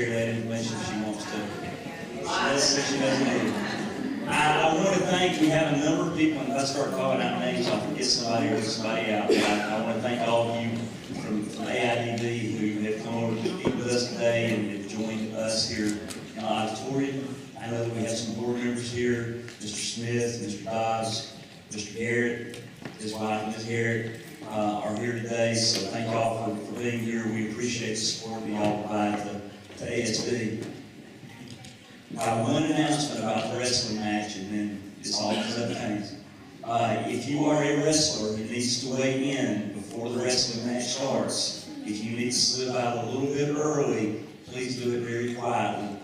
share that information if she wants to. She doesn't need. I want to thank, we have a number of people, and if I start calling out names, I'll forget somebody or somebody out. But I want to thank all of you from AIDB who have come over to eat with us today and have joined us here in the auditorium. I know that we have some board members here, Mr. Smith, Mr. Dobbs, Mr. Garrett, his wife, Ms. Garrett, are here today. So thank y'all for being here. We appreciate the support that y'all provide to ASB. One announcement about the wrestling match, and then it's all these other things. If you are a wrestler who needs to weigh in before the wrestling match starts, if you need to slip out a little bit early, please do it very quietly.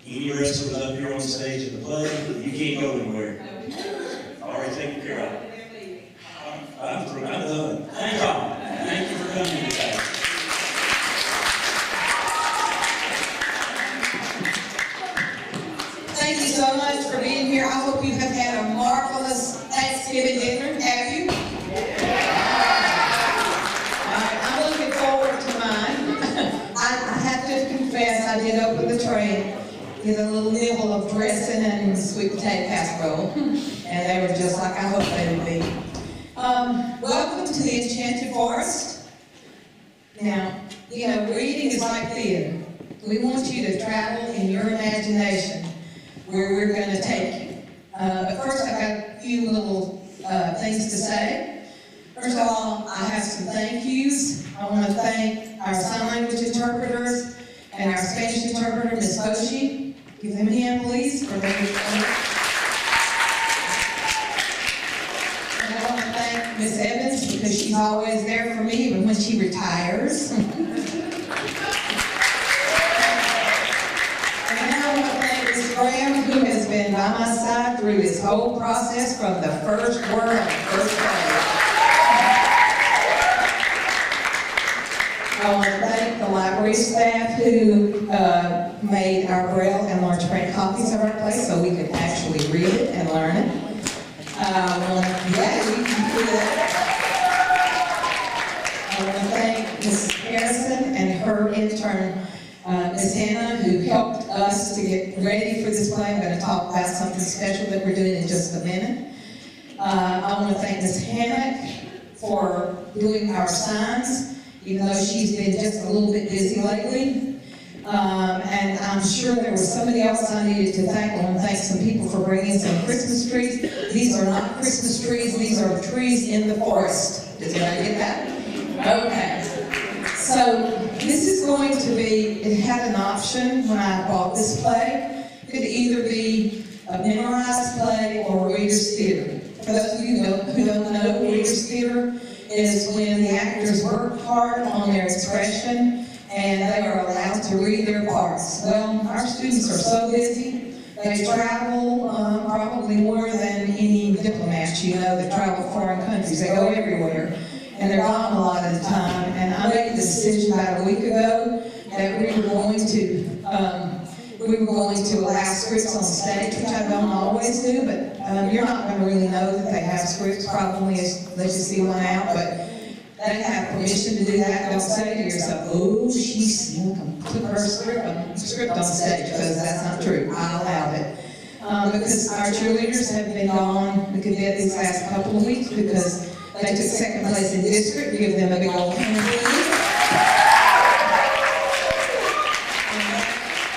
Any wrestlers up here on stage in the play, you can't go anywhere. Already taken care of. I'm done. Thank y'all. Thank you for coming today. Thank you so much for being here. I hope you have had a marvelous Thanksgiving dinner. Have you? I'm looking forward to mine. I have to confess, I did open the tray with a little nibble of dressing and sweet potato casserole, and they were just like I hoped they would be. Welcome to the Enchanted Forest. Now, you know, reading is like theater. We want you to travel in your imagination where we're going to take you. But first, I've got a few little things to say. First of all, I have some thank yous. I want to thank our sign language interpreters and our Spanish interpreter, Ms. Foshi. Give them a hand, please, for their And I want to thank Ms. Evans because she's always there for me, even when she retires. Graham, who has been by my side through this whole process from the first word on the first page. I want to thank the library staff who made our Braille and large print copies of our play so we could actually read it and learn it. Yeah, you can do that. I want to thank Mrs. Harrison and her intern, Ms. Hannah, who helped us to get ready for this play. I'm going to talk about something special that we're doing in just a minute. I want to thank Ms. Hammock for doing our signs, even though she's been just a little bit busy lately. And I'm sure there was somebody else I needed to thank. I want to thank some people for bringing some Christmas trees. These are not Christmas trees. These are trees in the forest. Did anybody get that? Okay. So this is going to be, it had an option when I bought this play. It could either be a memorized play or Reader's Theater. For those of you who don't know, Reader's Theater is when the actors work hard on their expression and they are allowed to read their parts. Well, our students are so busy. They travel probably more than any diplomats, you know, that travel to foreign countries. They go everywhere. And they're gone a lot of the time. And I made the decision about a week ago that we were going to allow scripts on stage, which I don't always do, but you're not going to really know that they have scripts probably unless you see one out, but they have permission to do that. Don't say to yourself, oh, she's put her script on stage, because that's not true. I allowed it. Because our cheerleaders have been gone, the cadet these last couple of weeks, because they took second place in district. Give them a big old hand.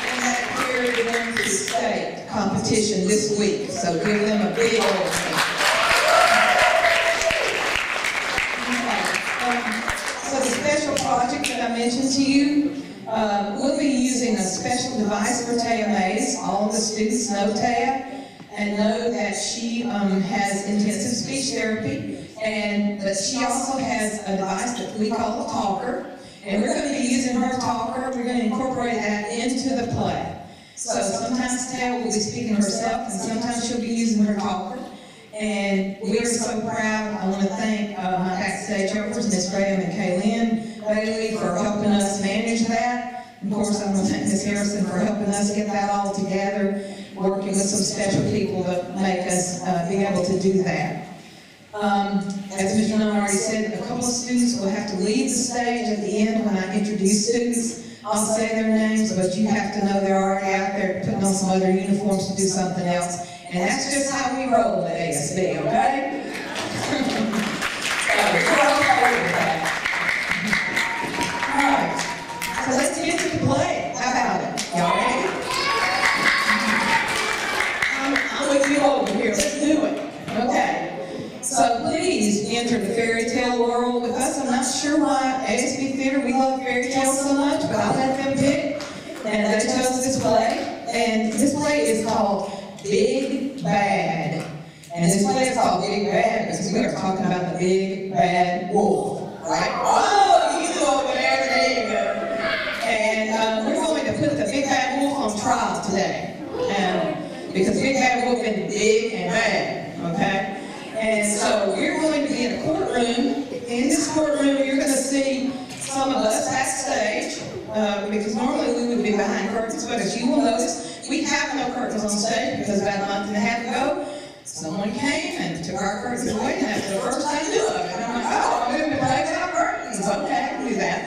And that period went to state competition this week, so give them a big old hand. So the special project that I mentioned to you, we'll be using a special device for Taya Mays. All of the students know Taya and know that she has intensive speech therapy. But she also has a device that we call a talker, and we're going to be using her talker. We're going to incorporate that into the play. So sometimes Taya will be speaking herself, and sometimes she'll be using her talker. And we are so proud. I want to thank my backstage helpers, Ms. Graham and Kaylin Bailey, for helping us manage that. Of course, I want to thank Ms. Harrison for helping us get that all together, working with some special people to make us be able to do that. As Mr. Nunn already said, a couple of students will have to leave the stage at the end when I introduce students. I'll say their names, but you have to know they're already out there putting on some other uniforms to do something else. And that's just how we roll at ASB, okay? All right, so let's get to the play. How about it? Y'all ready? I'm with you over here. Let's do it. Okay. So please enter the fairy tale world with us. I'm not sure why ASB Theater, we love fairy tales so much, but I'll let them pick. And they chose this play. And this play is called Big Bad. And this play is called Big Bad because we are talking about the big bad wolf, right? Oh, you over there you go. And we're going to put the big bad wolf on trial today. Because big bad wolf is big and bad, okay? And so we're going to be in a courtroom. In this courtroom, you're going to see some of us backstage, because normally we would be behind curtains, but as you will notice, we have no curtains on stage because about a month and a half ago, someone came and took our curtains away, and that's the first time to do it. And I'm like, oh, I'm going to play without curtains. Okay, I can do that.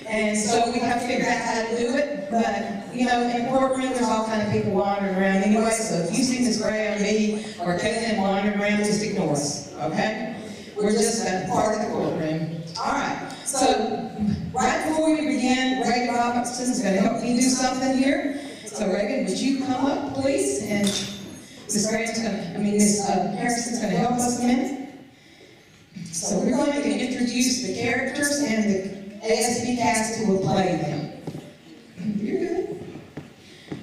And so we have to figure out how to do it. But, you know, in the courtroom, there's all kind of people wandering around anyway. So if you see Miss Gray or me or Kevin wandering around, just ignore us, okay? We're just a part of the courtroom. All right. So right before we begin, Reagan Robinson's going to help me do something here. So Reagan, would you come up, please? And Miss Harrison's going to help us a minute. So we're going to introduce the characters and the ASB cast who will play them. You're good.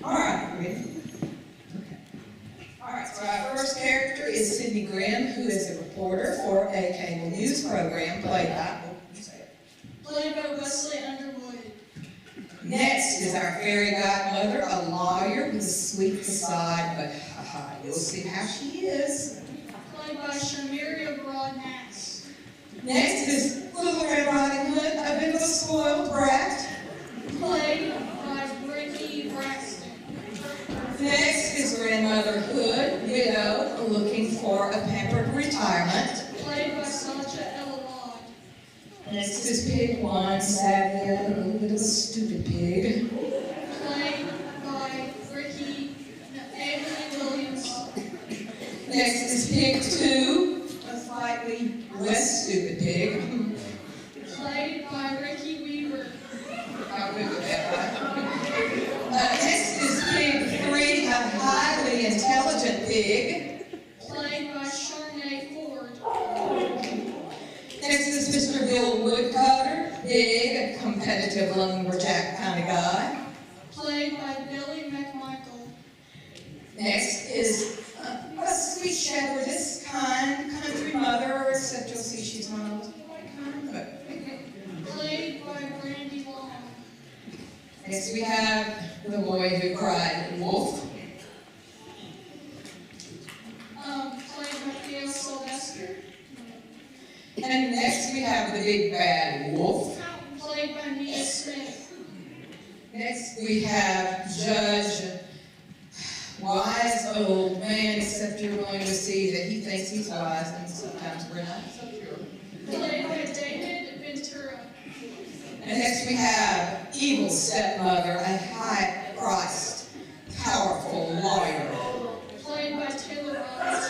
All right, ready? Okay. All right, so our first character is Sydney Grimm, who is a reporter for a cable news program played by Wesley Underwood. Next is our fairy godmother, a lawyer with a sweet facade, but you'll see how she is. Played by Shamiria Broadnax. Next is Little Red Riding Hood, a bit of a spoiled brat. Played by Brittany Braxton. Next is Grandmother Hood, widow, looking for a pampered retirement. Played by Sacha Elawad. Next is Pig One, sadly a little bit of a stupid pig. Played by Avery Williams. Next is Pig Two, a slightly less stupid pig. Played by Ricky Weaver. I'll go with that, right? Next is Pig Three, a highly intelligent pig. Played by Sharnae Ford. Next is Mr. Bill Woodcutter, big, competitive lumberjack kind of guy. Played by Billy McMichael. Next is a sweet shepherdess, kind country mother, except you'll see she's not always quite kind, but. Played by Brandy Long. Next we have the boy who cried wolf. Played by Theo Sylvester. And next we have the big bad wolf. Played by Mia Smith. Next we have Judge Wise Old Man, except you're going to see that he thinks he's wise, and sometimes we're not so sure. Played by David Ventura. And next we have Evil Stepmother, a high-priced, powerful lawyer. Played by Taylor Ross.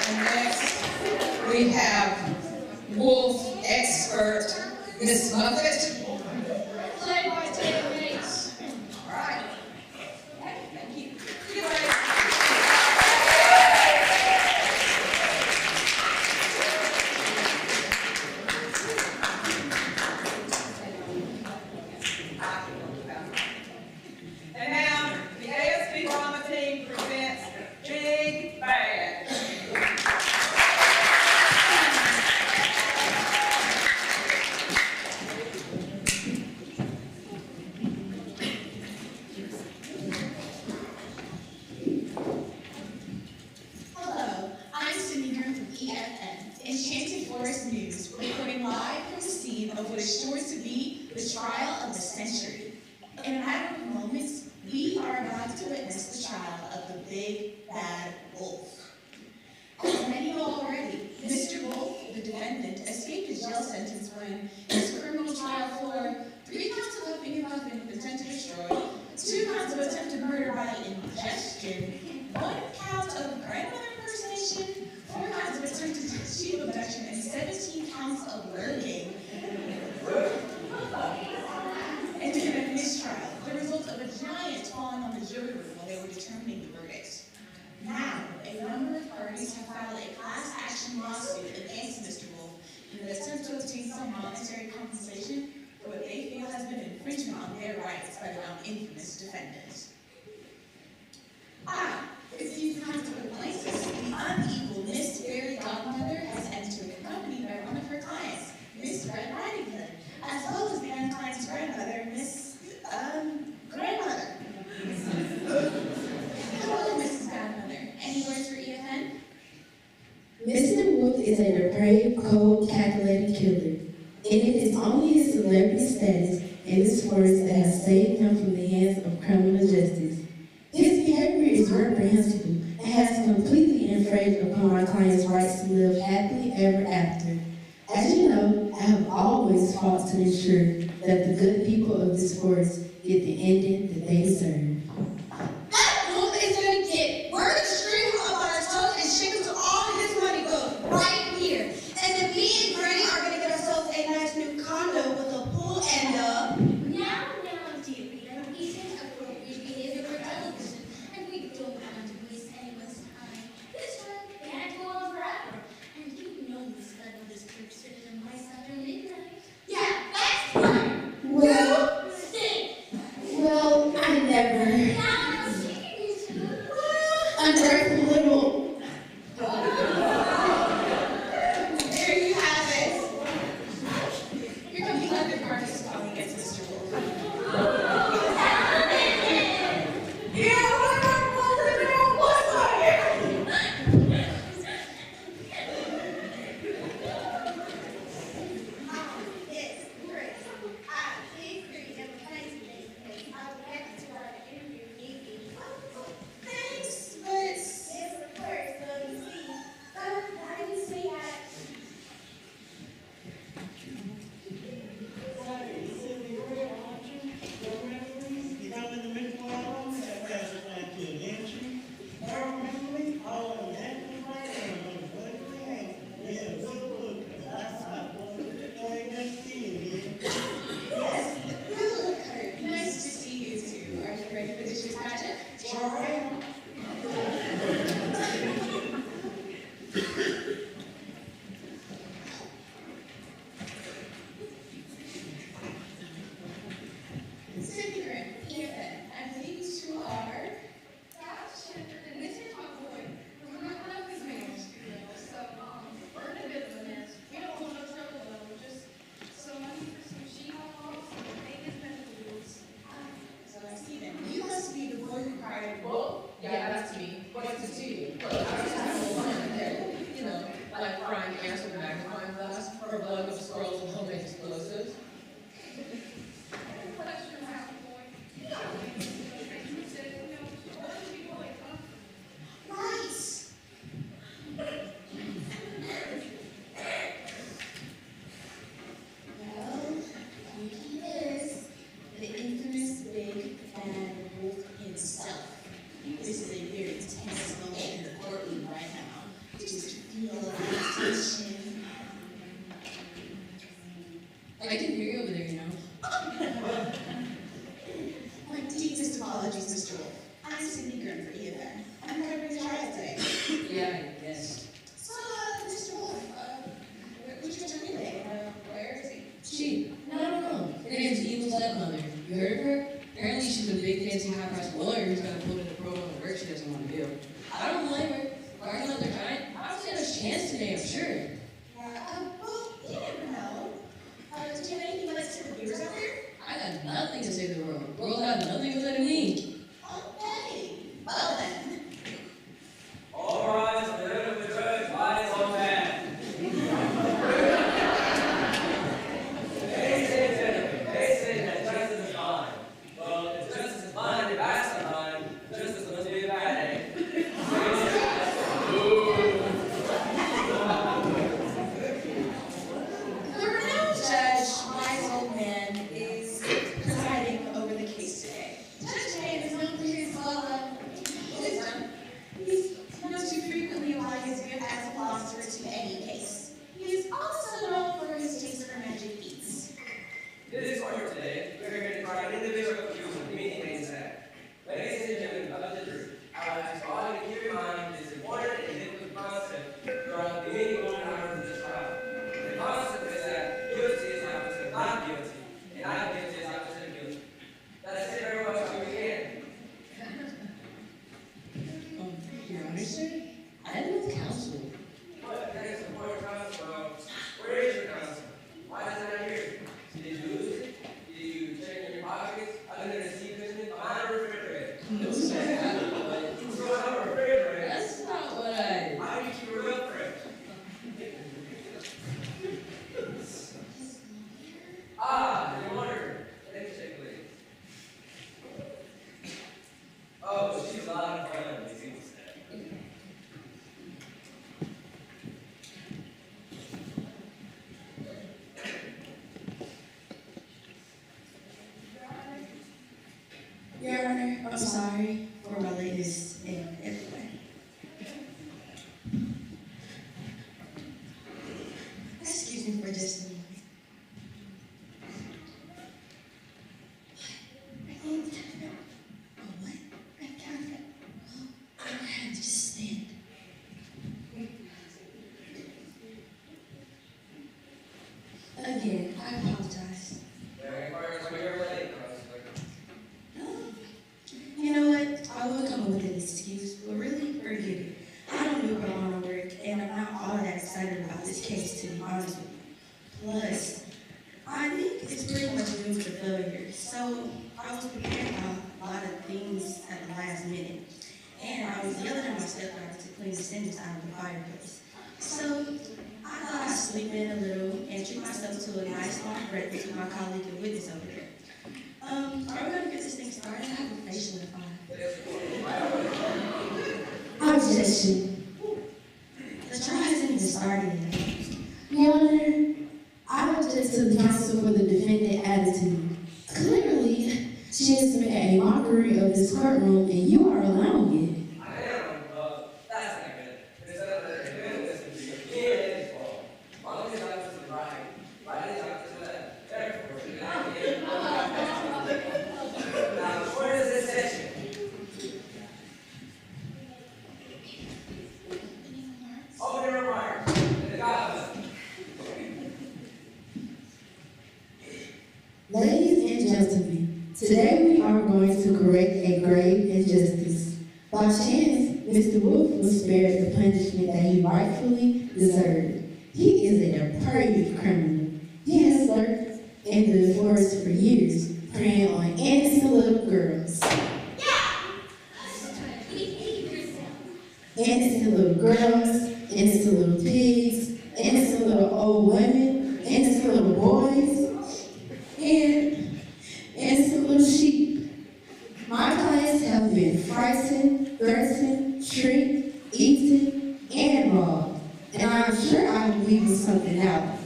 And next we have wolf expert Miss Muffet. Played by Taylor Mace. All right. Thank you. And now, the ASB drama team presents Big Bad. Hello, I'm Sydney Grimm from EFN, Enchanted Forest News, reporting live from the scene of what is sure to be the trial of the century. In a matter of moments, we are about to witness the trial of the big bad wolf. As many know already, Mr. Wolf, the defendant, escaped his jail sentence when his criminal trial for 3 counts of helping your husband with intent to destroy, 2 counts of attempted murder by ingestion, 1 count of grandmother impersonation, 4 counts of attempted cheat abduction, and 17 counts of lurking. And in a mistrial, the result of a giant falling on the jury room while they were determining the verdict. Now, a number of parties have filed a class action lawsuit against Mr. Wolf in an attempt to obtain some monetary compensation for what they feel has been infringement on their rights by the now infamous defendant. It's these kinds of complaints. The unequal Miss Fairy Godmother has entered, accompanied by one of her clients, Miss Red Riding Hood, as well as the young client's grandmother, Miss Grandmother. Hello, Mrs. Godmother. Any words for EFN? Mr. Wolf is a depraved, cold, calculating killer, and it is only his celebrity status and his words that have saved him from the hands of criminal justice. His behavior is reprehensible and has completely infringed upon my client's rights to live happily ever after. As you know, I have always fought to ensure that the good people of this forest get the ending that they deserve. That wolf is gonna get. We're gonna string him up on our toes and shake him till all his money goes right here. And then me and Granny are gonna get ourselves a nice new condo with a pool and Now, dear reader, isn't appropriate behavior for television, and we don't want to waste anyone's time. This one can't go on forever, and you know Miss Godmother's church sitting in my after midnight. yeah, that's right. Well, Stay! well, I never. Now, she's Ungrateful little. There you have it. Here comes the other parties calling against Mr. Wolf. Yes, great. Please agree that we're trying to make this. I would like to start an interview meeting. Thanks, but Yes, of course. So you see, I can say that. hello, Kurt. Nice to see you two. Are you ready for this year's pageant? Sure am. Cindy Graham, EFN. I believe these two are. Gosh, and this is my boy. We're not gonna be married, so, we're in a bit of a mess. We don't want no trouble though, just some money for some sheet off, and Vegas medical bills. So I see them. You must be the boy who cried. Well, yeah, that's me. But it's to you. Look, I was just having fun there. You know, like frying ants with a magnifying glass, or blowing up squirrels with homemade explosives. That's your house, boy. You said, what did you boy, huh? Nice. Well, here he is, the infamous big bad wolf himself. This is a very tense moment in the courtroom right now. Just feel the tension. I can hear you over there, you know. My deepest apologies, Mr. Wolf. I'm Cindy Graham for EFN. I'm covering the trial today. Yeah, I guess. So, Mr. Wolf, what's your attorney today? Where is he? She? No. Her name's Evil Stepmother. You heard of her? Apparently she's a big fancy high-priced lawyer who's got to put in a pro bono work she doesn't want to do. I don't blame her. Barking out their kind, I don't stand a chance today, I'm sure. Well, you never know. Do you have anything you'd like to say to the viewers out there? I got nothing to say to the world. The world got nothing to say to me. Okay. Well then. All rise for the head of the judge, lies on man. They say that justice is blind. Well, if justice is blind, if acts are blind, justice must be a bad egg. sorry for my lateness and everything. Excuse me for just a moment. What? I have to stand. Again, I apologize. You know what? I will come up with an excuse, but really, forget it. I don't do pro bono work, and I'm not all that excited about this case, to be honest with you. Plus, I think it's pretty much doomed to failure. So, I was preparing a lot of things at the last minute, and I was yelling at my stepdaughter to clean the cinders out of the fireplace. So, I thought I'd sleep in a little and treat myself to a nice long breakfast with my colleague and witness over there. Are we gonna get this thing started? I have a facial in 5. Objection. The trial hasn't even started yet. Your Honor, I object to the counsel for the defendant attitude. Clearly, she has made a mockery of this courtroom and you are allowing it. Ladies and gentlemen, today we are going to correct a grave injustice. By chance, Mr. Wolf was spared the punishment that he rightfully deserved. He is a depraved criminal. He has lurked in the forest for years, preying on innocent little girls. Innocent little girls, innocent little pigs, innocent little old women, innocent little boys, and innocent little sheep. My clients have been frightened, threatened, tricked, eaten, and robbed. And I'm sure I'm leaving something out.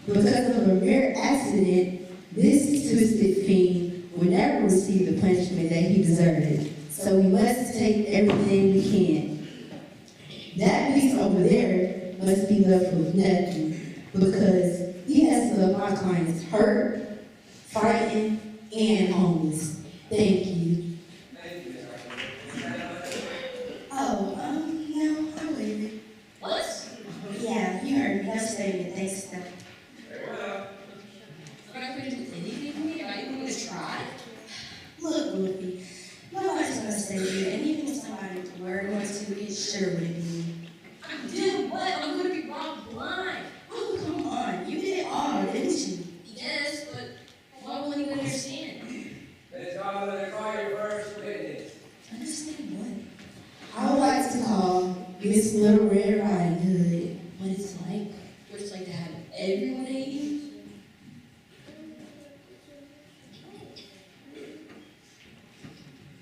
Because of a mere accident, this twisted fiend will never receive the punishment that he deserved. So we must take everything we can. That beast over there must be left with nothing because he has left my clients hurt, frightened, and homeless. Thank you. Oh, no, I waive it. What? Yeah, you heard me. No statement. Thanks, though. But I couldn't do anything for me. Am I even going to try? Look, Wolfie, nobody's going to save you, and even if somebody were going to, it sure wouldn't be me. Dude, what? I'm going to be robbed blind. Oh, come on. You did it all, didn't you? Yes, but why won't you understand? It's time to call your first witness. Understand what? I would like to call Miss Little Red Riding Hood. What it's like. What it's like to have everyone hate you?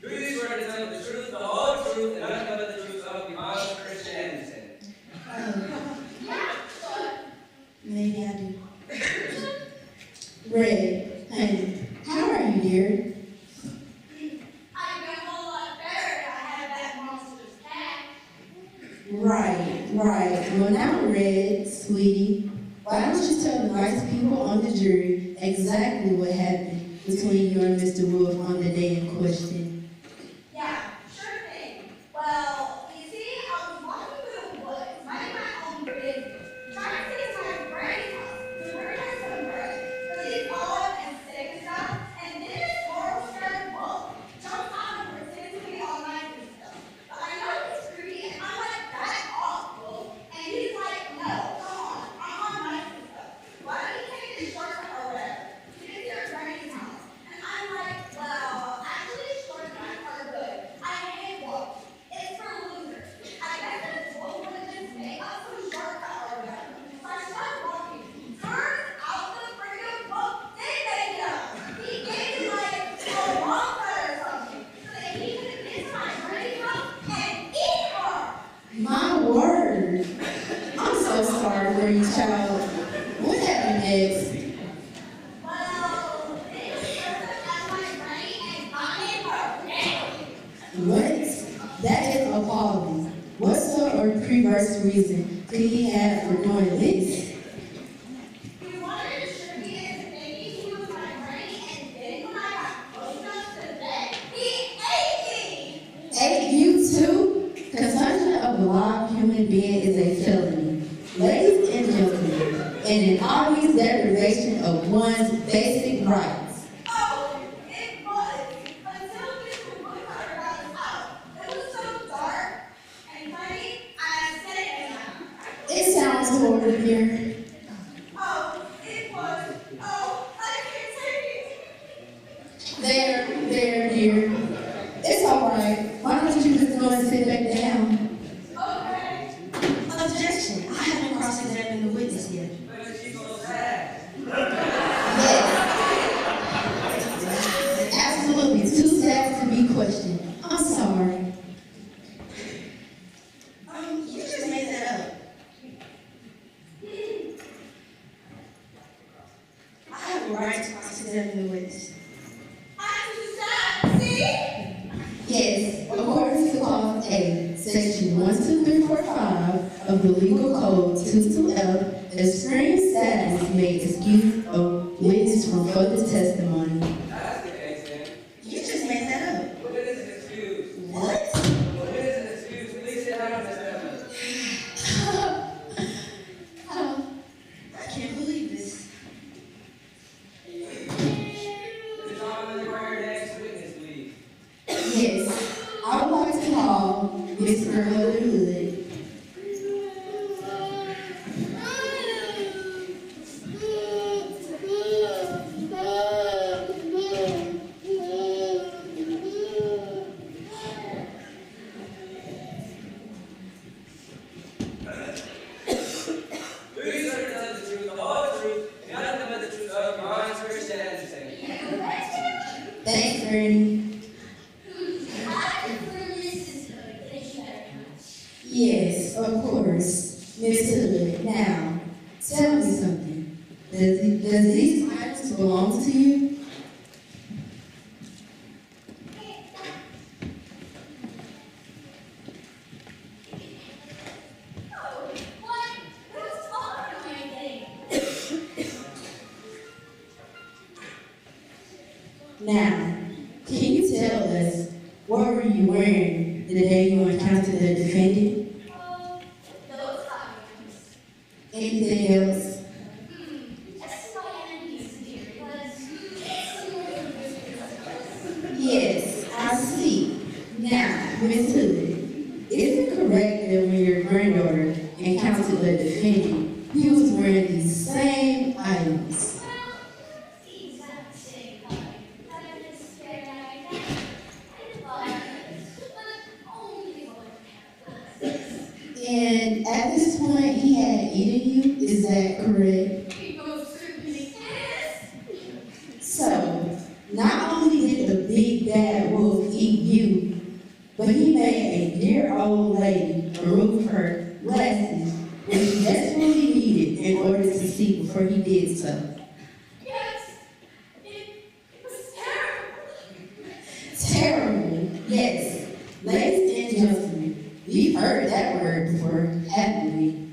Do you swear to tell the truth, the whole truth, and nothing but the truth of the honest Christian Anderson? Maybe I do. Red, honey, how are you, dear? I'd be a whole lot better if I had that monster's cat. Right. Well, now, Red, sweetie, why don't you tell the nice people on the jury exactly what happened between you and Mr. Wolf on the day in question? Yeah, sure thing. Well, you see, I was walking through the woods, minding my own business, trying to get to my granny's house. We were nice to the brush, because he's old and sick and stuff, and then this horrible scared wolf jumps out and pretends to be all nice and stuff. But I know he's creepy, and I'm like, back off, wolf. And he's like, no, come on, I'm all nice and stuff. Why don't you take this shortcut or whatever to get to your granny's house? And I'm like, well, actually, shortcuts are good. I hate walking. It's for losers. I guess this wolf would have just made up some shortcut or whatever. So I started walking. Turns out the freaking wolf did make it up. He gave me like a wrong cut or something so that he could get to my granny's house and eat her. My word. I'm so sorry for you, child. What happened next? Well, they just showed up at my granny and got in her bed. reason could he have for doing this? We wanted to show you as a baby he was my brain, and then when I got close enough to bed, he ate me. Ate you too? Consumption of a live human being is a felony. Ladies and gentlemen, and an obvious deprivation of one's basic rights. Oh, it was until Mr. Woodcutter got us out. It was so dark and funny. I said it in my mouth. It sounds horrible here. Oh, it was. Oh, I can't take it. There, dear. It's all right. Why don't you just go and sit back down? Okay. Objection, I haven't cross-examined the witness yet. But she's so sad. Yes. Absolutely too sad to be questioned. I'm sorry. You just made that up. I have a right to cross-examine the witness. I'm too sad. See? Yes, according to Clause A, Section 12345 of the Legal Code 22F, extreme sadness may excuse a witness from further testimony. That's the case, then. You just made that up. What is an excuse? What? What is an excuse? Please sit down, Miss Evans. I can't believe this. Mr. Thomas, require your next witness, please. Yes, I would like to call Mr. Hood. Please swear to tell the truth, the whole truth, and nothing but the truth of your honest Christian understanding. Thanks, Bernie. I prefer Mrs. Hood. Thank you very much. Yes, of course, Miss Hood. Now, tell me something. Does these items belong to you? Oh, what? Who's talking to me? Now, can you tell us what were you wearing the day you encountered the defendant? Those items. Anything else? That's my enemies, dear, because Yes, I see. Now, Miss Hood, is it correct that when your granddaughter encountered the defendant, he was wearing these same items? well, the exact same color. I just stared at it and but only one has. And at this point, he had eaten you, is that correct? He most certainly is. So, not only did the big bad wolf eat you, but he made a dear old lady remove her glasses, which she desperately needed in order to see before he did so. Yes, it was terrible. Terrible, yes. Ladies and gentlemen, we've heard that word before, haven't we?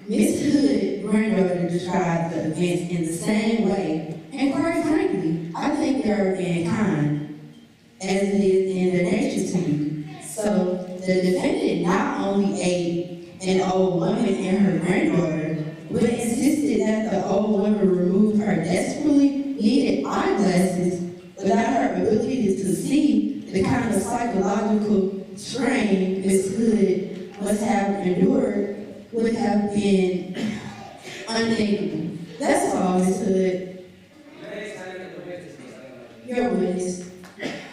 Miss Hood, granddaughter, described the events in the same way, and quite frankly, I think they're mankind, as it is in their nature to you. So, the defendant not only ate an old woman and her granddaughter, but insisted that the old woman remove her desperately needed eyeglasses without her ability to see. The kind of psychological strain Miss Hood must have endured would have been unthinkable. That's all, Miss Hood. Next time you the witness, Miss Evans. Your witness.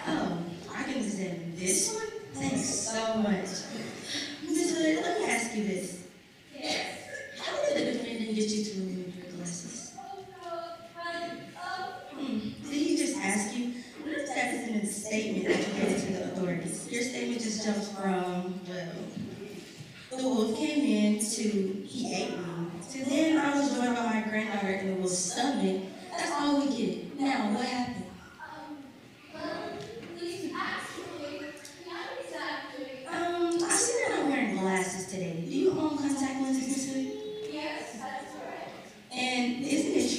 Oh, I can examine this one? Thanks so much. Miss Hood, let me ask you this. Yes. How did the defendant get you to remove your glasses? Did he just ask you? What if that isn't in the statement that you gave to the authorities? Your statement just jumps from, well, the wolf came in to he ate me. To then I was joined by my granddaughter in the wolf's stomach. That's all we get. Now, what happened? Well, these actually, not exactly. I see that I'm wearing glasses today.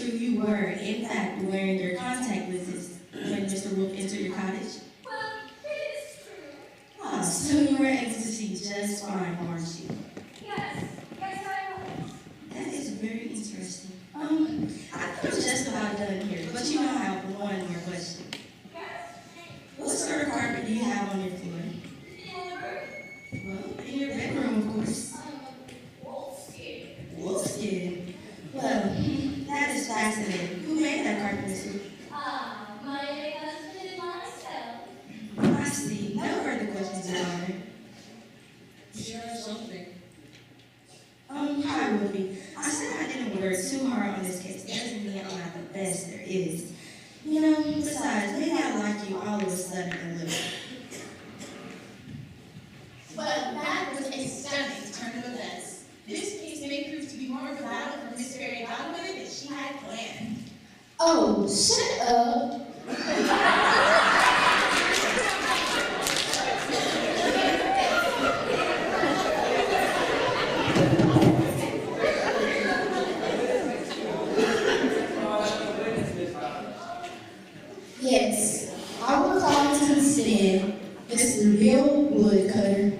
true you were, in fact, wearing your contact lenses when Mr. Wolf entered your cottage? Well, it is true. Ah, so you were able to see just fine, weren't you? Yes, yes, I was. That is very interesting. I think I'm just about done here, but you know I have one more question. Yes. What sort of carpet do you have on your floor? Well, in your bedroom, of course. Wolfskin. Wolfskin. Well, that is fascinating. Who made that carpet, Miss Ruth? My husband and myself. I see. No further questions, Your Honor. Share something. Hi, Whoopi. I said I didn't work too hard on this case. Doesn't mean I'm not the best there is. You know, besides, maybe I like you all of a sudden a little. Well, that was a stunning turn of events. This case may prove to be more of a battle for Miss Fairy Godmother than she had planned. Oh, shut up. Yes, I will call to the stand Mr. Bill Woodcutter.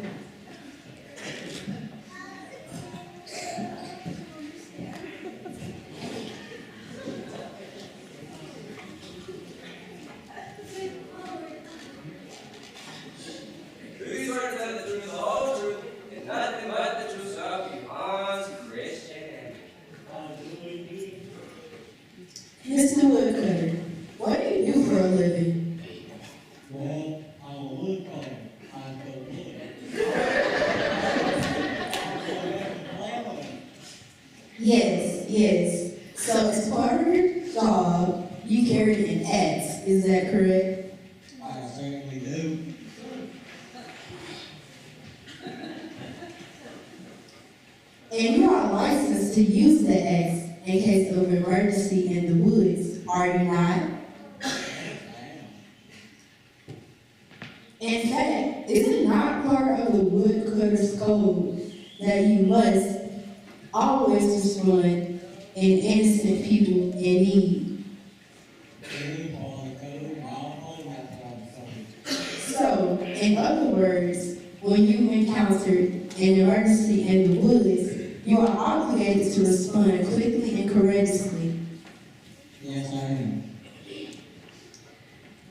Do you swear to tell the truth, the whole truth, and nothing but the truth, so help you, Hans Christian? Mr. Woodcutter, what do you do for a living? Well, I'm a woodcutter. I cut wood. Yes, yes. So as part of your job, you carried an axe, is that correct? I certainly do. And you are licensed to use the axe in case of emergency in the woods, are you not? In fact, is it not part of the woodcutter's code that you must always respond in innocent people in need? Any part of the code, I don't know that part of the code. So, in other words, when you encountered an emergency in the woods, you are obligated to respond quickly and courageously. Yes, I am.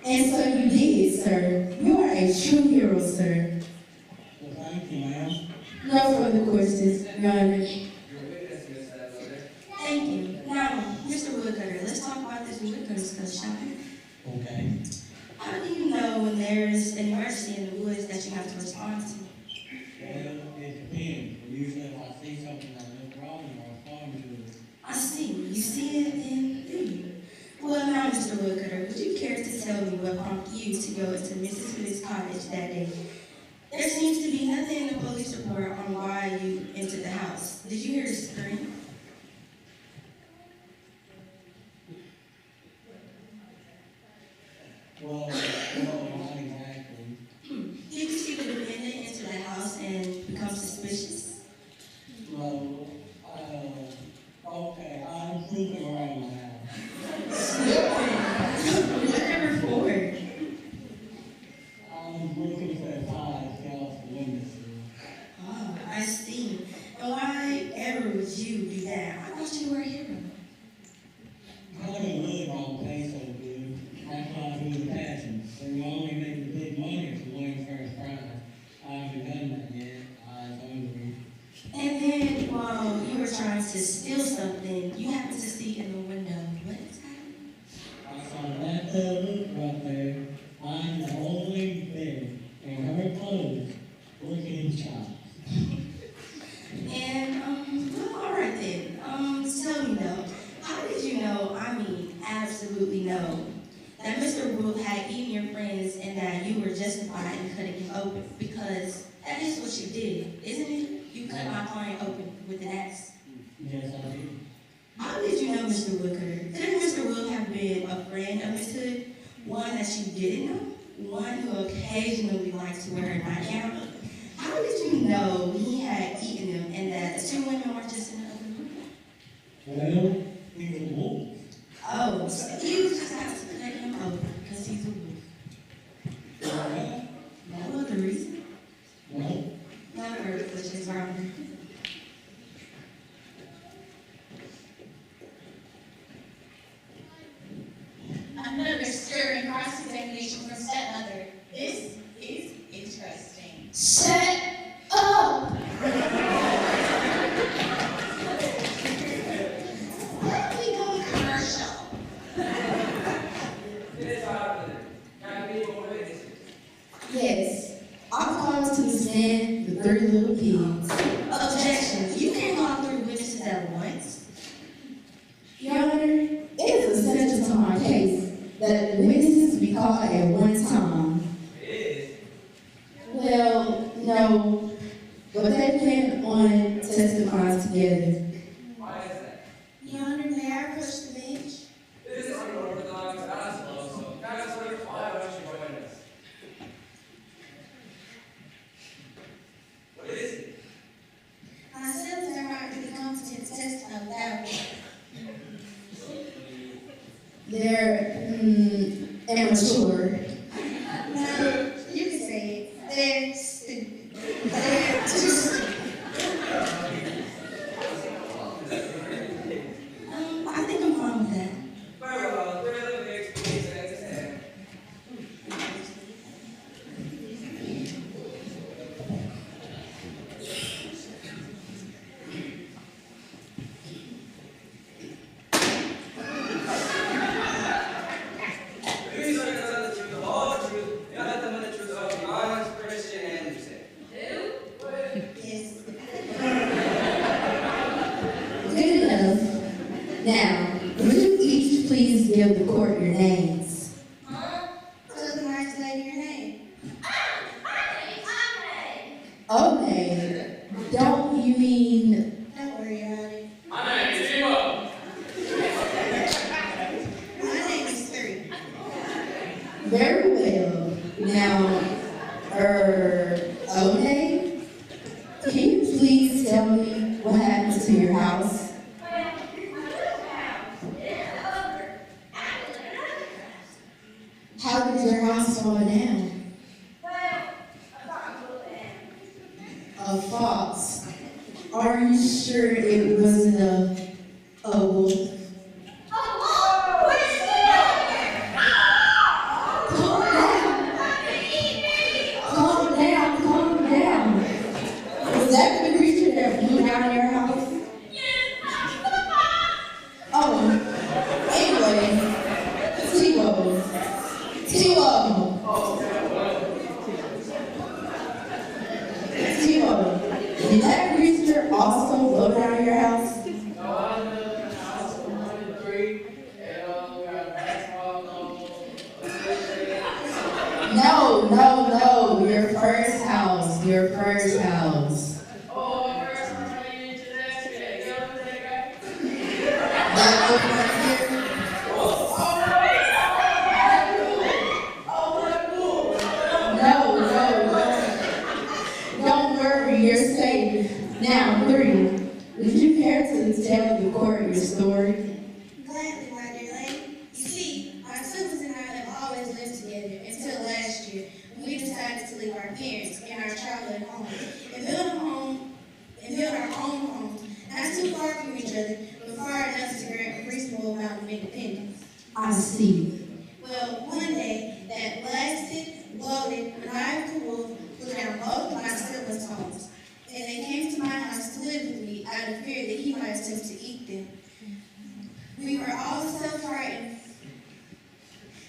And so you did, sir. You are a true hero, sir. Well, thank you, ma'am. No further questions, Your Honor. Your witness, Miss Sadler. Thank you. Now, Mr. Woodcutter, let's talk about this woodcutter stuff, shall we? Okay. How do you know when there's an emergency in the woods that you have to respond to? Well, it depends. Usually if I see something that looks wrong, I'll respond to it. I see. You see it, and do you? Well, now, Mr. Woodcutter, would you care to tell me what prompted you to go into Mrs. Hood's cottage that day? There seems to be nothing in the police report on why you entered the house. Did you hear the scream? Well, not exactly. Did you see the defendant enter the house and become suspicious? Well, okay, I'm snooping around the house. Whatever for. I'm looking for a file shelf for witnesses. Oh, I see. And why ever would you do that? I thought you were a hero. I don't really don't pay so good. That's why I do the passion. So you only make the big money if you win first prize. I haven't done that yet. I was hungry. And then while you were trying to steal something, you happened to see in the window. What is happening? I saw that look right there. I'm the only bed in her clothes looking in shops. And, well, all right then. Tell me though, how did you know, absolutely know, that Mr. Wolf had eaten your friends and that you were justified in cutting him open? Because that is what you did, isn't it? You cut my client open with an axe. Yes, I did. How did you know Mr. Woodcutter? Couldn't Mr. Wolf have been a friend of Miss Hood? One that you didn't know? One who occasionally liked to wear a nightgown? How did you know he had eaten them and that the two women were just in the other room? Well, he was a wolf. Yes, I cause to stand the three little pigs. Objection. You can't call three witnesses at once. Your Honor, it is essential to my case that the witnesses be called at one time. It is. Well, no, but they plan on testifying together. Why is that? Your Honor, may I approach the bench? This is unorthodox gospel, so Counselor, why don't you join us? What is it? My siblings are not really competent to testify without me. They're immature. No, you can say it. They're stupid. They're too stupid. I think I'm fine with that. Very well, we're living the experience at this time. Please learn to tell the truth, the whole truth, and nothing but the truth, so be honest, Christian, and you say. Yes. Good enough. Now, would you each please give the court your names? Tell the nice lady your name. Okay. Don't you mean Don't worry about it. My name is Timo. My name is Three. very well? Now, okay. Can you please tell me what happened to your house? How did your house fall down? A fox. Are you sure it wasn't a wolf? Calm down, calm down. Was that the creature that flew down your house? Oh, anyway, T-Wo. Did that creature also blow down your house? No, your first house, That one right here? No. Don't worry, you're safe. Now, Three, would you care to tell the court your story? Gladly, my dear lady. You see, my siblings and I have always lived together until last year when we decided to leave our parents and our childhood home and build our own homes, not too far from each other, but far enough to grant a reasonable amount of independence. I see. Well, one day, that blasted, bloated, maniacal wolf blew down both of my siblings' homes, and they came to my house to live with me out of fear that he might attempt to eat them. We were all so frightened.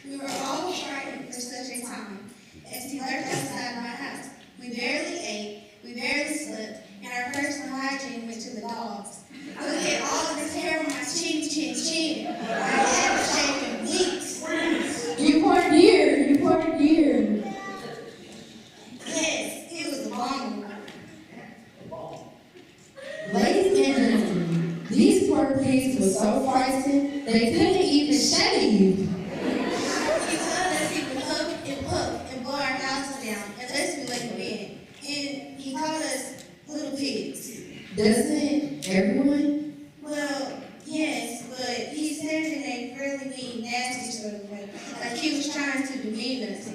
We were all frightened for such a time as he lurked outside my house. We barely ate, we barely slept, and our personal hygiene went to the dogs. Look at all of this hair on my chin. I haven't shaved in weeks. You poor dear. Yes, it was abominable. Ladies and gentlemen, these poor pigs were so frightened they couldn't even shave. He told us he would huff and puff and blow our houses down unless we let him in. And he called us little pigs. Doesn't everyone? Well, yes, but he said it in a really mean, nasty sort of way, like he was trying to demean us.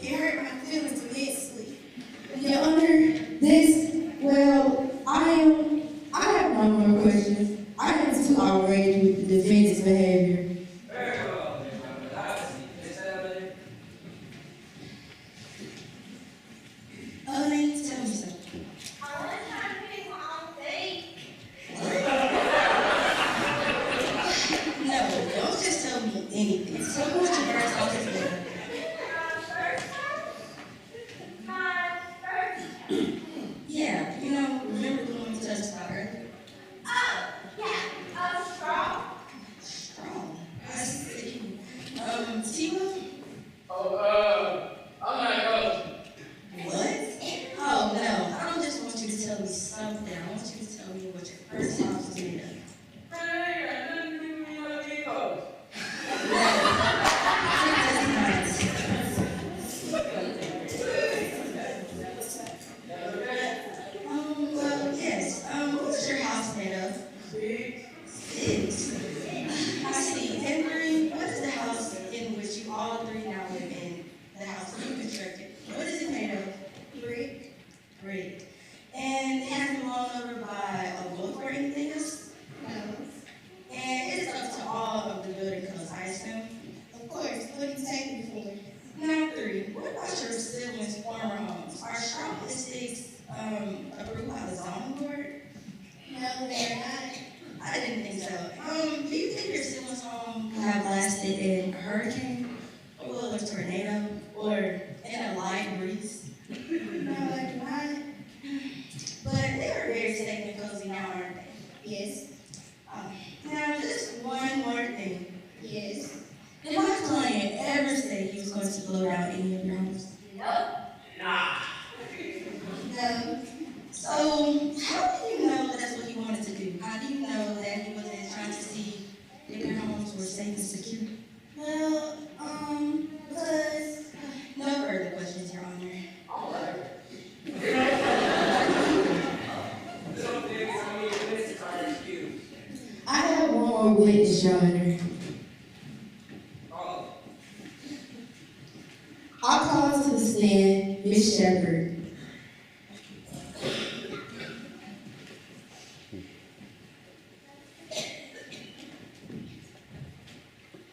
It hurt my feelings immensely. Your Honor, I have no more questions. I am too outraged with the defendant's behavior. Very well, dear brother. Have a seat. Is that over there? Elaine, tell me something. No, don't just tell me anything. Tell me what your first house is doing. him. Of course, what did you take me for? Now 3, what about your siblings' former homes? Are Charlotte sticks approved by the zoning board? No, they're not. I didn't think so. Do you think your siblings' home would have lasted in a hurricane, or a tornado, or in a light breeze? No, I do not. But they are very safe and cozy now, aren't they? Yes. Now, just one more thing. Yes. Did my client ever say he was going to blow down any of your homes? No. Nah. No. So, how do you know that's what he wanted to do? How do you know that he wasn't trying to see if your homes were safe and secure? Well, because... No further questions, Your Honor. All right. Some things, how many witnesses are excused? I have one more witness, Your Honor. All I call to the stand Miss Shepherd.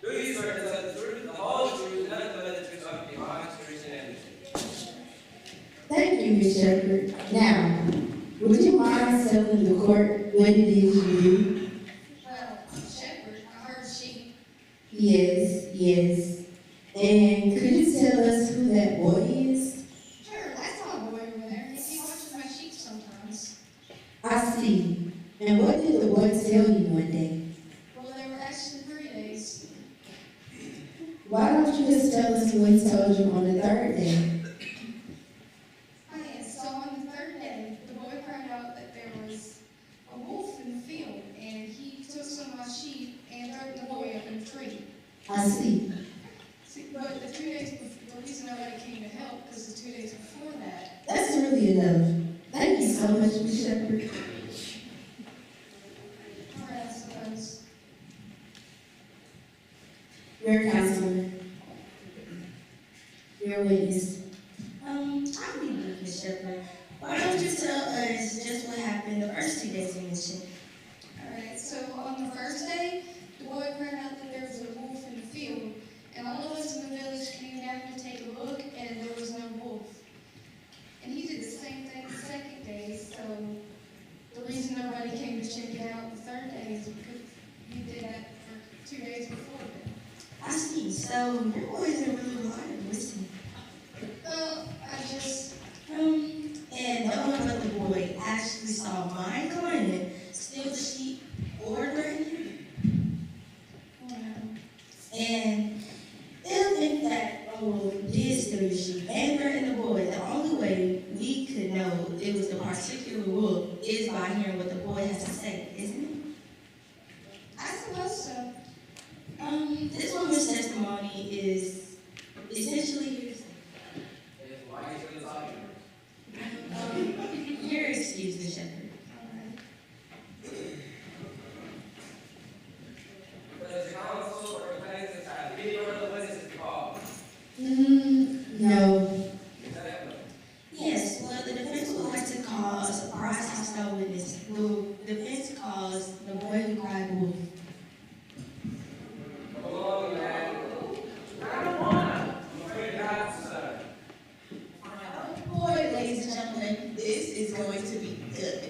do you swear to tell the truth, the whole truth, nothing but the truth, so help you God, Christian and Thank you, Miss Shepherd. Now, would you mind telling the court what it is you do? Well, shepherd, I heard sheep. Yes, yes. And could you tell us who that boy is? Sure, that's my boy over there. He watches my sheep sometimes. I see. And what did the boy tell you one day? Well, they were actually 3 days. Why don't you just tell us what he told you on the 3rd day? Oh, yes, so on the 3rd day, the boy cried out that there was a wolf in the field, and he took some of my sheep and threw the boy up in the tree. I see. See, but the 2 days before, the reason nobody came to help, because the 2 days before that, That's really enough. Thank you so much, Miss Shepherd. all right, I suppose. Your counsel. Your witness. I'll be brief, Miss Shepherd. Why don't you tell us just what happened the first 2 days you mentioned? All right, so on the first day, the boy cried out that there was a wolf in the field, and all of us in the village came down to take a look, and there was no wolf. And he did the same thing the second day, so the reason nobody came to check it out the 3rd day is because he did that for 2 days before then. I see. So your boy isn't really reliable, is he? Well, I just, And no one but the boy actually saw my client steal the sheep or threaten him. And if in fact a wolf did steal the sheep and threaten the boy, the only way we could know it was the particular wolf is by hearing what the boy has to say, isn't it? I suppose so. This woman's testimony is essentially hearsay. why are you still talking? You're excused, Miss Shepherd. Does the council or the plaintiff have any other witnesses to call? No. Yes, well, the defense would like to call a surprise hostile witness. The defense calls the boy who cried wolf. Come along, man. I'm afraid not, sir. Boy, ladies and gentlemen, this is going to be good.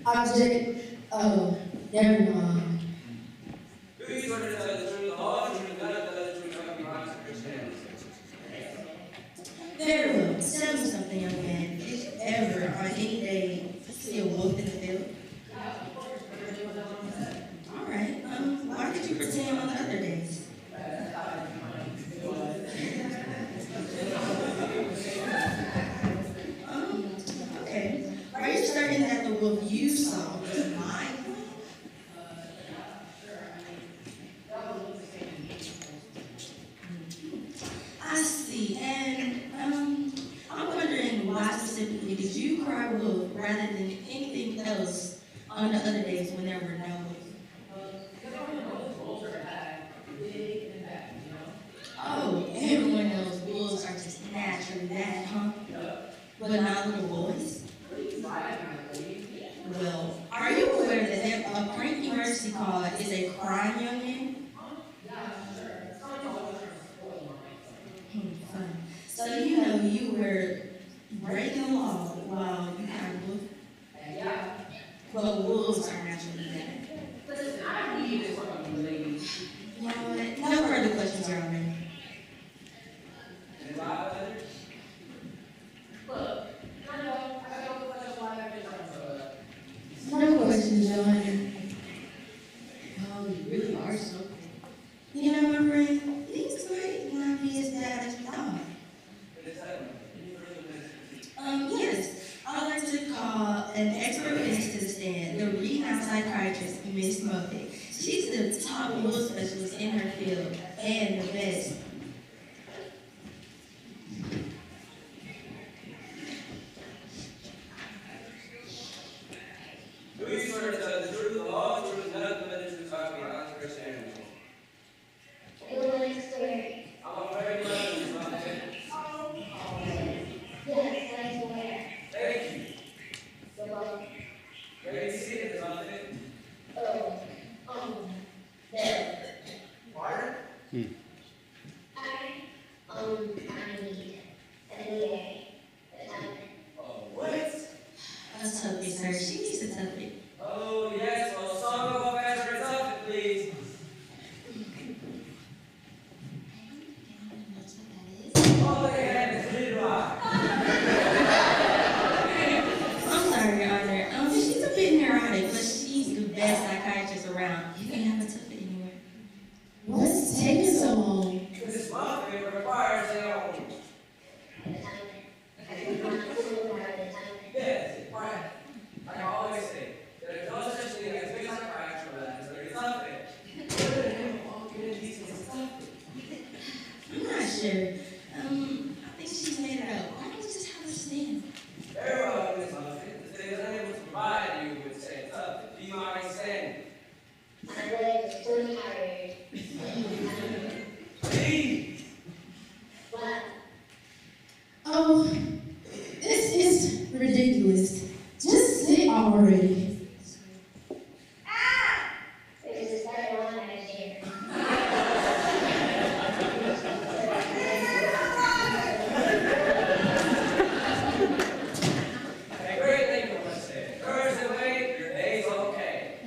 Object. Oh, never mind. Do you swear to tell the truth, the whole truth, nothing but the truth, so help you God, Christian and Very well. Tell me something, young man. Did you ever, on any day, see a wolf in the field? All right. Why did you pretend on the other days? Okay. Are you certain that the wolf you saw was mine? I see. And I'm wondering why specifically did you cry wolf rather than anything else on the other days when there were no wolves? Oh, everyone knows wolves are just naturally that, huh? But not little boys? Well, are you aware that a prank emergency call is a crime, young man? for breaking the law while you kind of look. Yeah. But wolves are naturally better. Listen, I need this from you, ladies. You know what? No further questions, Your Honor. And others? Look, I know, I don't know why I've been trying to No questions, Your Honor. Oh, you really are something. You know, my friend, things might not be as bad as we thought. Yes, I'd like to call an expert witness to the stand, the renowned psychiatrist, Miss Muffet. She's the top wolf specialist in her field and the best. Do you swear to tell the truth, the whole truth, and nothing but the truth, so help you God, Christianity? I would like to swear. I'm afraid you know this, Mom. Yes, I swear. Thank you. So, Ready to see it, Mom? there. Water? I need a time. Oh, what? A tuppy, sir. She needs a tuppy. Oh, yes, well, song of a faster topic, please. Oh, yeah, it's really right. I'm sorry, Your Honor. She's a bit neurotic, but she's the best psychiatrist around. You can't have a tuppy anywhere. What's taking so long? This month, it requires a yes, right. Like I always say, there's no such thing as big psychiatry unless there is something. I'm not sure. I think she's made it up. Why don't we just have her stand? Very well, Miss Muffet. The state is unable to provide you with said something. Do you mind standing? My leg is too tired. Please. What? Oh, this is ridiculous. Just sit already. Because it's better on next year. A great thing you want to say. Courage and wait, your day's okay.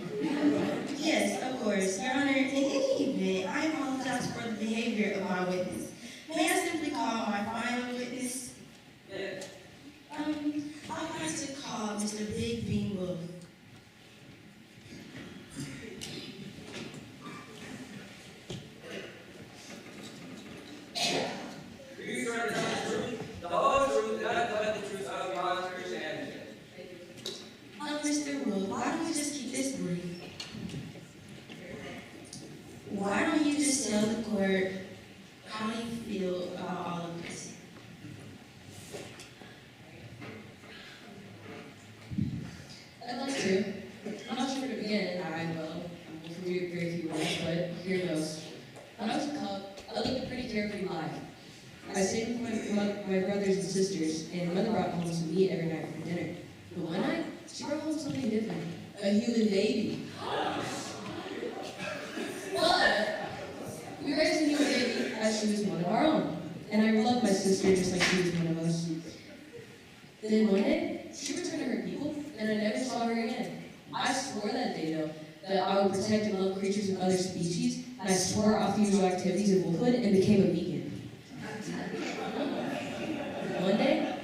Yes, of course, Your Honor. In any event, I apologize for the behavior of my witness. May I simply call my final witness? Yes. I'd like to call Mr. Big Bean Wolf. Do you swear to tell the truth, the whole truth, and nothing but the truth, so help you God, Christianity? Mr. Wolf, why don't we just keep this brief? Why don't you just tell the court how you feel about all of this? I'd like to. I'm not sure where to begin. I will do very few words, but here goes. When I was a cub, I lived a pretty carefree life. I stayed with my brothers and sisters, and mother brought home some meat every night for dinner. But one night, she brought home something different. A human baby. But we raised a human baby as she was one of our own. And I loved my sister just like she was one of us. Then one day, she returned to her people, and I never saw her again. I swore that day, though, that I would protect and love creatures of other species, and I swore off the usual activities of wolfhood and became a vegan. One day,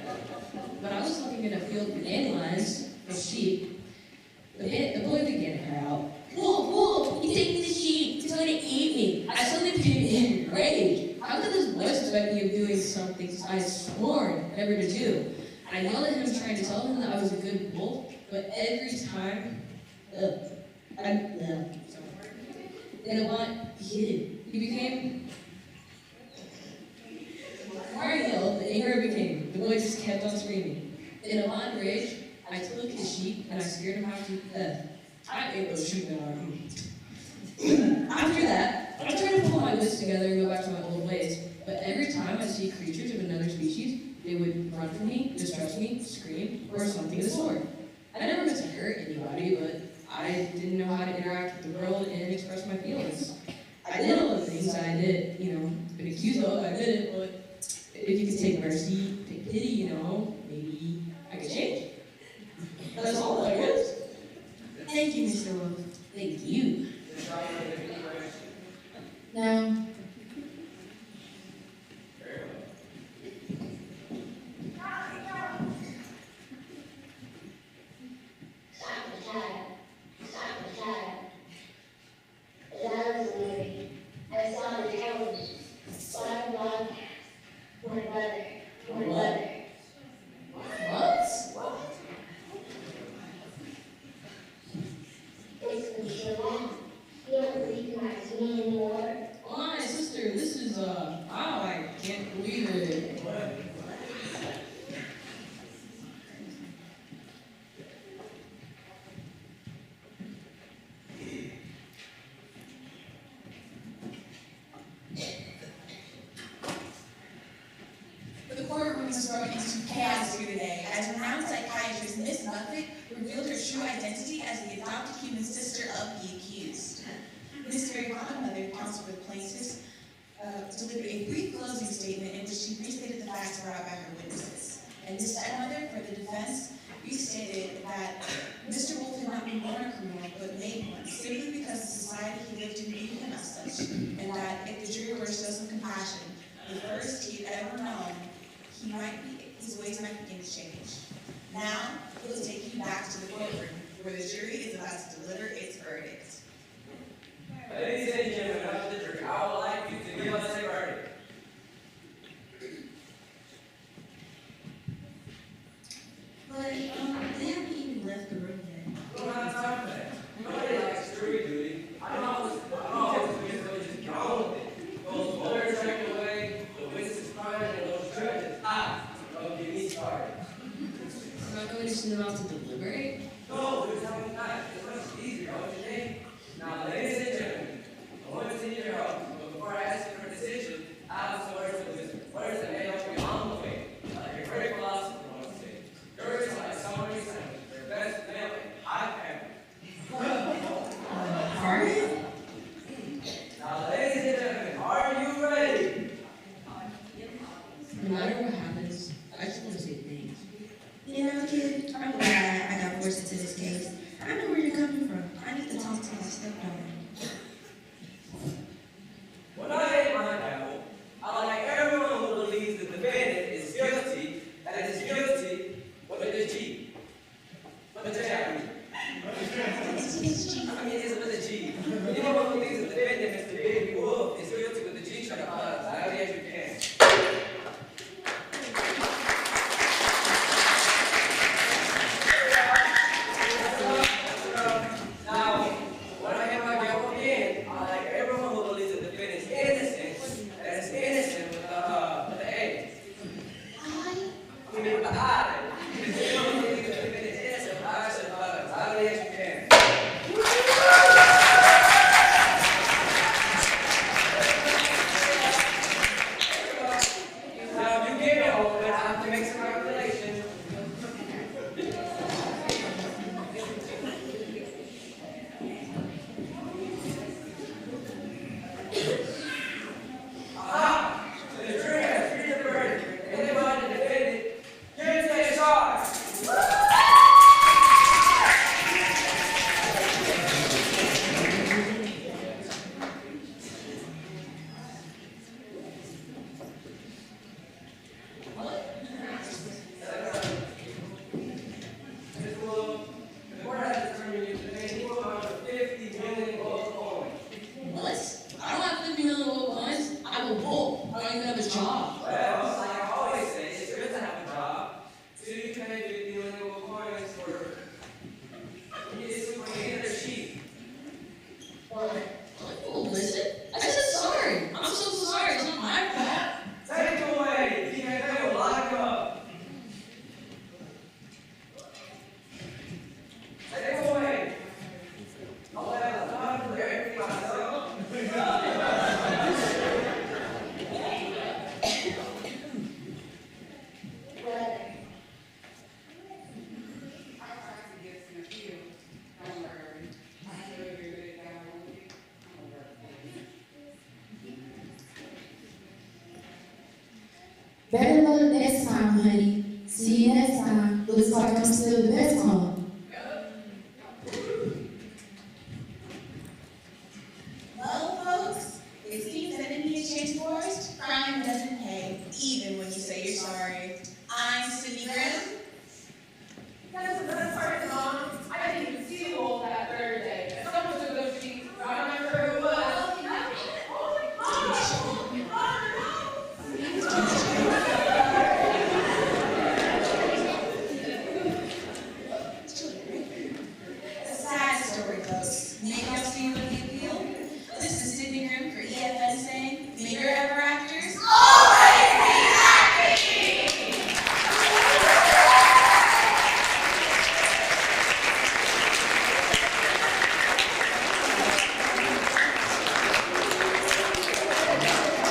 when I was looking in a field with dandelions and sheep, the boy began to cry out, "Wolf, wolf, you take the sheep, it's going to eat me." I suddenly became enraged. How could this boy suspect me of doing something I had sworn never to do? I yelled at him, trying to tell him that I was a good wolf, but every time, in a while, he didn't. He became. The more I yelled, the angrier it became. The boy just kept on screaming. In a blind rage, I took his sheep and I scared him half to death. I ate those sheep in our After that, I tried to pull my wits together and go back to my old ways. But every time I see creatures of another species, they would run from me, distrust me, scream, or something of the sort. I never meant to hurt anybody, but I didn't know how to interact with the world and express my feelings. I did all the things I did, been accused of, I did it, but if you could take mercy, take pity, counsel for the plaintiffs, delivered a brief closing statement in which she restated the facts brought out by her witnesses. And Ms. Stepmother, for the defense, restated that Mr. Wolf had not been born a criminal, but made one, simply because the society he lived in viewed him as such, and that if the jury were to show some compassion, the first he had ever known, his ways might begin to change. Now, we'll take you back to the courtroom, where the jury is about to deliver its verdict. Ladies and gentlemen of the jury, I would like you to give us a verdict. But, they haven't even left the room yet. We don't have time for that. Nobody likes jury duty. I don't always just get on with it. Those lawyers take away, the witnesses crying, and those judges, don't get me started. Am I going to send them out to deliberate? No, there's nothing not. It's much easier, don't you think? Now, ladies and gentlemen, I want to see your help, but before I ask you for a decision, I have some words of wisdom. Words that may help you on the way. Like a great philosopher once said, words are like so many sentences. They're best family, high family. Pardon? Now, ladies and gentlemen, are you ready? No matter what happens, I just want to say thanks. You know, kid, I'm glad I got forced into this case. I know where you're coming from. I need to talk to my stepdaughter. When I hate my Bible, I like everyone who believes the defendant is guilty, that is guilty with a G. With a J, I mean. I mean, it's with a G. Anyone who believes the defendant, Mr. Baby Wolf, is guilty with a G, try to find out as loudly as you can. Now, when I hit my gavel again, I like everyone who believes the defendant is innocent, that is innocent with the A. I mean, with the I. Anyone who believes the defendant is innocent, I should find out as loudly as you can. Now, if you get it home, then I have to make some calculations. Aha! The jury has reached the verdict. Anybody the defendant, guilty as charged. Ms. Wolf, the court has determined you to pay equal amount of 50 million gold coins. What? I don't have 50 million gold coins. I'm a wolf. I don't even have a job. Well, like I always say, it's good to have a job. So you can pay 50 million gold coins for you get some money in their sheep. Well, listen. I said sorry. I'm so sorry. It's not my fault. Take it away. If you can't pay, we'll lock you up. Take it away. I'll have time for everything myself. Better luck next time, honey. See you next time. Looks like I'm still the best home. Well, folks, it seems that in the exchange forest, crime doesn't pay, even when you say you're sorry. I'm Cindy Grimm. That's the best part, Mom. I didn't even see the wolf that third day. Someone took those sheets. I don't remember who it was. It's a sad story, folks. Maybe I'll see you in the appeal. This is Cindy Grimm for EFN saying, may your ever actors always be happy!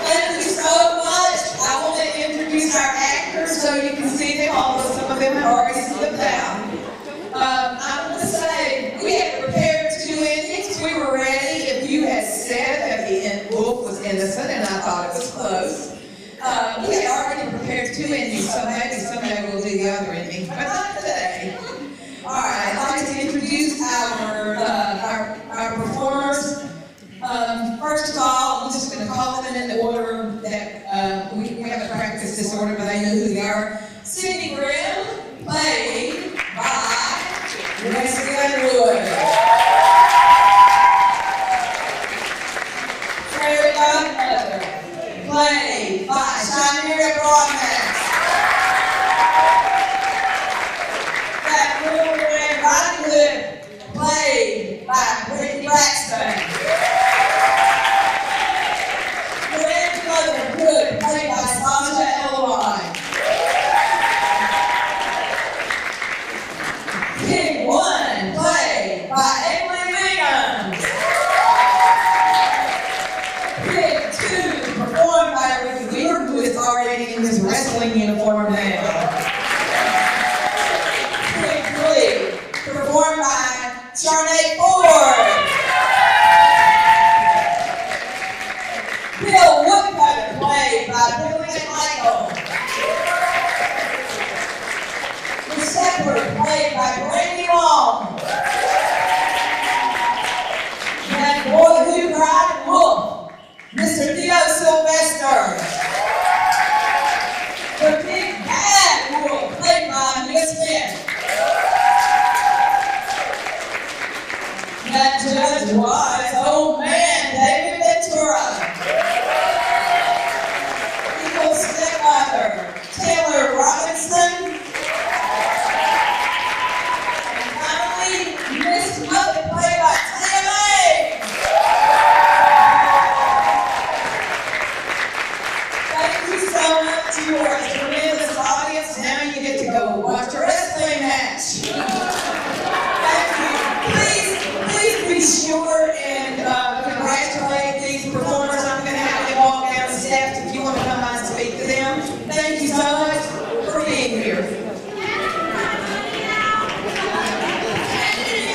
Thank you so much. I want to introduce our actors so you can see them, although some of them have already slipped down. I want to say, we had prepared 2 endings. We were ready. If you had said at the end, innocent, and I thought it was close. We had already prepared 2 endings, so maybe someday we'll do the other ending, but not today. All right, I'd like to introduce our performers. First of all, I'm just going to call them in the order that we haven't practiced this order, but I know who they are. Cindy Grimm, played by Wesley Underwood. Fairy Godmother, played by Shania Broadman.